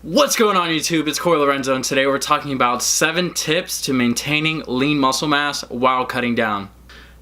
What's going on YouTube? It's Corey Lorenzo, and today we're talking about 7 tips to maintaining lean muscle mass while cutting down.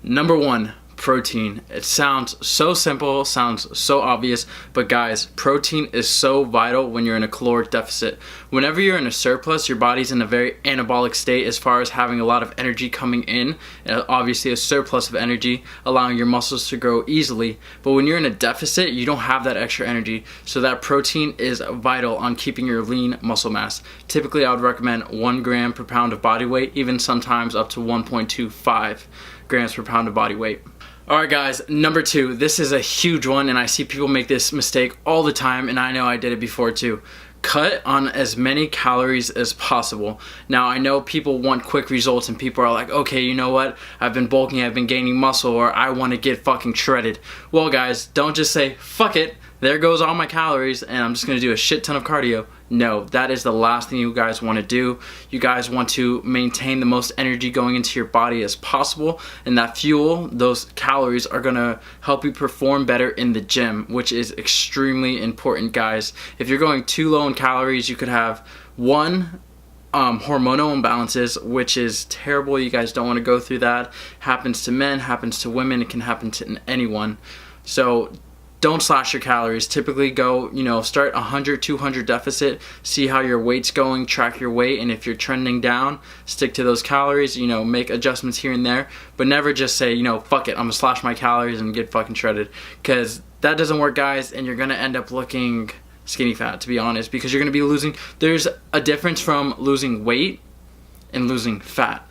Number 1, protein. It sounds so simple, sounds so obvious, but guys, protein is so vital when you're in a caloric deficit. Whenever you're in a surplus, your body's in a very anabolic state as far as having a lot of energy coming in, obviously a surplus of energy, allowing your muscles to grow easily. But when you're in a deficit, you don't have that extra energy, so that protein is vital on keeping your lean muscle mass. Typically, I would recommend 1 gram per pound of body weight, even sometimes up to 1.25 grams per pound of body weight. Alright guys, number 2, this is a huge one, and I see people make this mistake all the time, and I know I did it before too. Cut on as many calories as possible. Now I know people want quick results, and people are like, okay, you know what, I've been bulking, I've been gaining muscle, or I want to get fucking shredded. Well guys, don't just say, fuck it, there goes all my calories and I'm just going to do a shit ton of cardio. No, that is the last thing you guys want to do. You guys want to maintain the most energy going into your body as possible, and that fuel, those calories, are going to help you perform better in the gym, which is extremely important, guys. If you're going too low in calories, you could have hormonal imbalances, which is terrible. You guys don't want to go through that. Happens to men, happens to women, it can happen to anyone. So don't slash your calories. Typically go, start 100, 200 deficit, see how your weight's going, track your weight, and if you're trending down, stick to those calories, make adjustments here and there, but never just say, fuck it, I'm gonna slash my calories and get fucking shredded, because that doesn't work, guys, and you're gonna end up looking skinny fat, to be honest, because you're gonna be losing. There's a difference from losing weight and losing fat.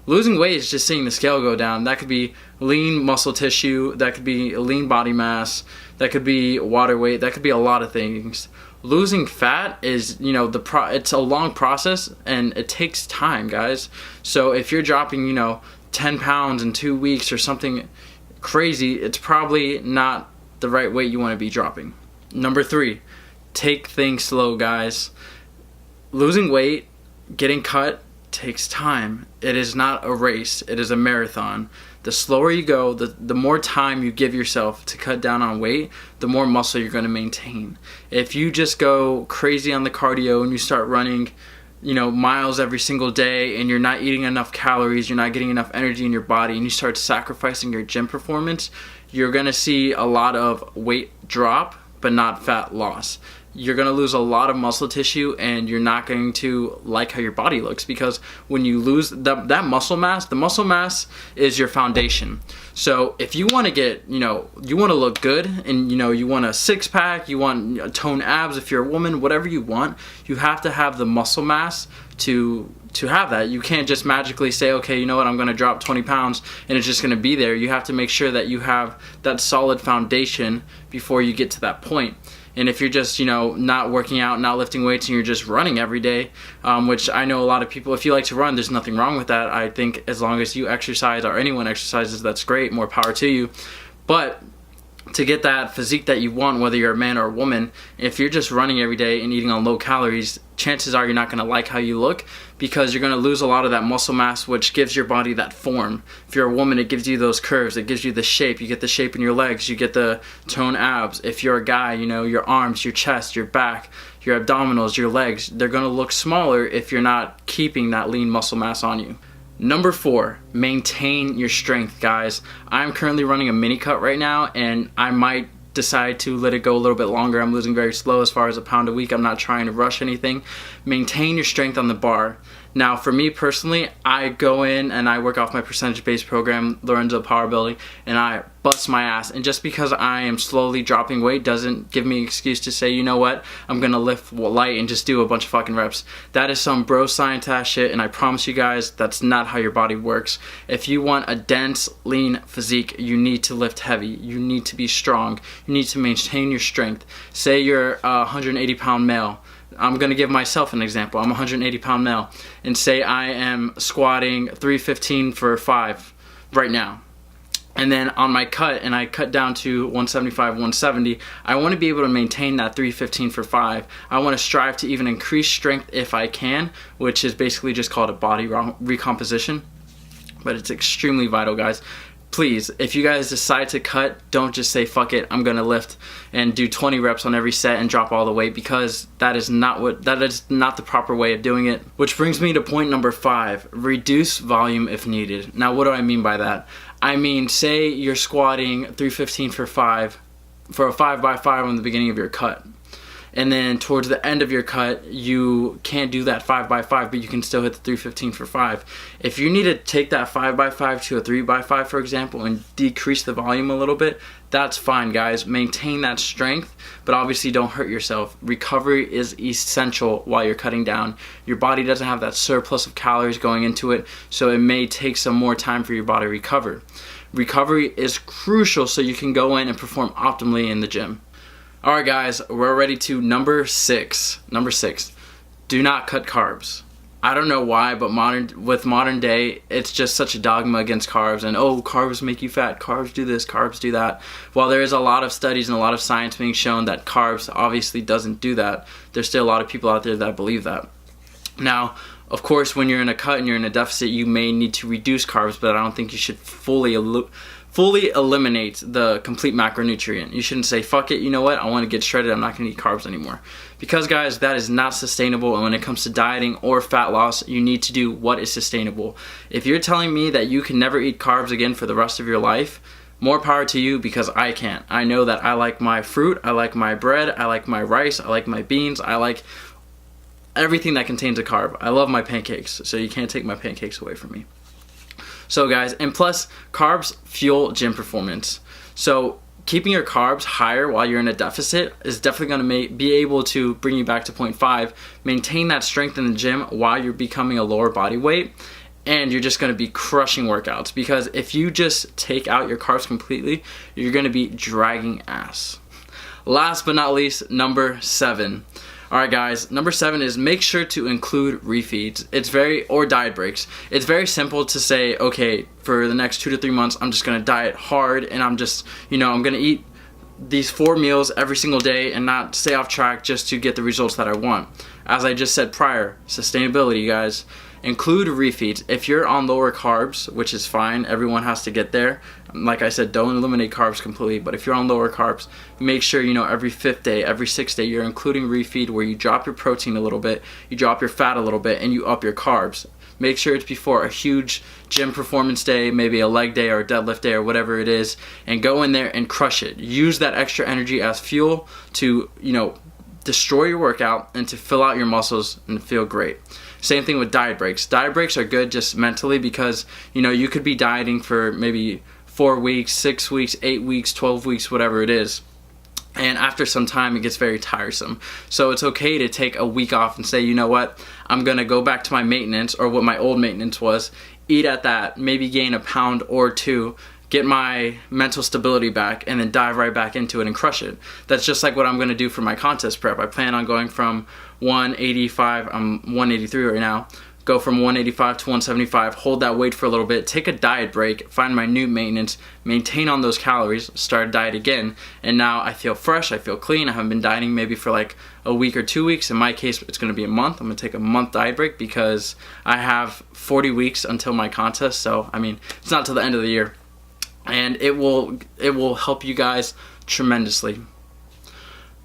Losing weight is just seeing the scale go down. That could be lean muscle tissue, that could be lean body mass, that could be water weight, that could be a lot of things. Losing fat is, it's a long process and it takes time, guys. So if you're dropping, 10 pounds in 2 weeks or something crazy, it's probably not the right weight you want to be dropping. Number 3, take things slow, guys. Losing weight, getting cut, takes time. It is not a race, it is a marathon. The slower you go, the more time you give yourself to cut down on weight, the more muscle you're going to maintain. If you just go crazy on the cardio and you start running miles every single day, and you're not eating enough calories, you're not getting enough energy in your body, and you start sacrificing your gym performance, you're going to see a lot of weight drop but not fat loss. You're going to lose a lot of muscle tissue, and you're not going to like how your body looks, because when you lose that muscle mass, the muscle mass is your foundation. So if you want to get, you want to look good, and you want a 6-pack, you want toned abs, if you're a woman, whatever you want, you have to have the muscle mass to have that. You can't just magically say, okay, you know what, I'm going to drop 20 pounds and it's just going to be there. You have to make sure that you have that solid foundation before you get to that point. And if you're just, not working out, not lifting weights, and you're just running every day, which I know a lot of people, if you like to run, there's nothing wrong with that. I think as long as you exercise, or anyone exercises, that's great, more power to you. But to get that physique that you want, whether you're a man or a woman, if you're just running every day and eating on low calories, chances are you're not going to like how you look, because you're going to lose a lot of that muscle mass, which gives your body that form. If you're a woman, it gives you those curves, it gives you the shape. You get the shape in your legs, you get the toned abs. If you're a guy, your arms, your chest, your back, your abdominals, your legs, they're going to look smaller if you're not keeping that lean muscle mass on you. Number 4, maintain your strength, guys. I'm currently running a mini cut right now, and I might decide to let it go a little bit longer. I'm losing very slow as far as a pound a week. I'm not trying to rush anything. Maintain your strength on the bar. Now, for me personally, I go in and I work off my percentage-based program, Lorenzo Power Building, and I bust my ass. And just because I am slowly dropping weight doesn't give me an excuse to say, you know what, I'm gonna lift light and just do a bunch of fucking reps. That is some bro science ass shit, and I promise you guys, that's not how your body works. If you want a dense, lean physique, you need to lift heavy. You need to be strong. You need to maintain your strength. Say you're a 180-pound male. I'm going to give myself an example. I'm a 180-pound male, and say I am squatting 315 for 5 right now. And then on my cut, and I cut down to 175, 170, I want to be able to maintain that 315 for 5. I want to strive to even increase strength if I can, which is basically just called a body recomposition. But it's extremely vital, guys. please, if you guys decide to cut, don't just say fuck it, I'm gonna lift and do 20 reps on every set and drop all the weight, because that is not the proper way of doing it. Which brings me to point number 5, reduce volume if needed. Now what do I mean by that? I mean, say you're squatting 315 for a 5x5 on the beginning of your cut, and then towards the end of your cut you can't do that 5x5, but you can still hit the 315 for 5. If you need to take that 5x5 to a 3x5, for example, and decrease the volume a little bit, that's fine, guys. Maintain that strength, but obviously don't hurt yourself. Recovery is essential while you're cutting down. Your body doesn't have that surplus of calories going into it, so it may take some more time for your body to recover. Recovery is crucial so you can go in and perform optimally in the gym. Alright guys, we're already to number 6. Number 6, do not cut carbs. I don't know why, but modern day, it's just such a dogma against carbs, and oh, carbs make you fat, carbs do this, carbs do that. While there is a lot of studies and a lot of science being shown that carbs obviously doesn't do that, there's still a lot of people out there that believe that. Now, of course, when you're in a cut and you're in a deficit, you may need to reduce carbs, but I don't think you should fully eliminate the complete macronutrient. You shouldn't say, fuck it, you know what, I want to get shredded, I'm not going to eat carbs anymore. Because guys, that is not sustainable, and when it comes to dieting or fat loss, you need to do what is sustainable. If you're telling me that you can never eat carbs again for the rest of your life, more power to you, because I can't. I know that I like my fruit, I like my bread, I like my rice, I like my beans, I like everything that contains a carb. I love my pancakes, so you can't take my pancakes away from me. So guys, and plus, carbs fuel gym performance. So keeping your carbs higher while you're in a deficit is definitely going to be able to bring you back to point 5, maintain that strength in the gym while you're becoming a lower body weight, and you're just going to be crushing workouts. Because if you just take out your carbs completely, you're going to be dragging ass. Last but not least, number 7. Alright guys, number 7 is make sure to include refeeds. Or diet breaks. It's very simple to say, okay, for the next 2 to 3 months, I'm just going to diet hard, and I'm just, I'm going to eat these 4 meals every single day and not stay off track just to get the results that I want. As I just said prior, sustainability, guys. Include refeeds. If you're on lower carbs, which is fine, everyone has to get there. Like I said, don't eliminate carbs completely, but if you're on lower carbs, make sure, every 5th day, every 6th day, you're including refeed, where you drop your protein a little bit, you drop your fat a little bit, and you up your carbs. Make sure it's before a huge gym performance day, maybe a leg day or a deadlift day or whatever it is, and go in there and crush it. Use that extra energy as fuel to, destroy your workout and to fill out your muscles and feel great. Same thing with diet breaks. Diet breaks are good just mentally, because you could be dieting for maybe 4 weeks, 6 weeks, 8 weeks, 12 weeks, whatever it is, and after some time it gets very tiresome. So it's okay to take a week off and say, you know what, I'm gonna go back to my maintenance, or what my old maintenance was, eat at that, maybe gain a pound or 2, get my mental stability back, and then dive right back into it and crush it. That's just like what I'm going to do for my contest prep. I plan on going from 185, I'm 183 right now, go from 185 to 175, hold that weight for a little bit, take a diet break, find my new maintenance, maintain on those calories, start diet again, and now I feel fresh, I feel clean. I haven't been dieting maybe for like a week or 2 weeks. In my case, it's going to be a month. I'm going to take a month diet break because I have 40 weeks until my contest, so it's not till the end of the year. And it will help you guys tremendously.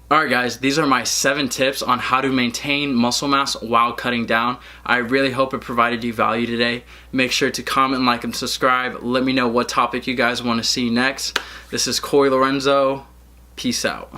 Alright guys, these are my 7 tips on how to maintain muscle mass while cutting down. I really hope it provided you value today. Make sure to comment, like, and subscribe. Let me know what topic you guys want to see next. This is Corey Lorenzo. Peace out.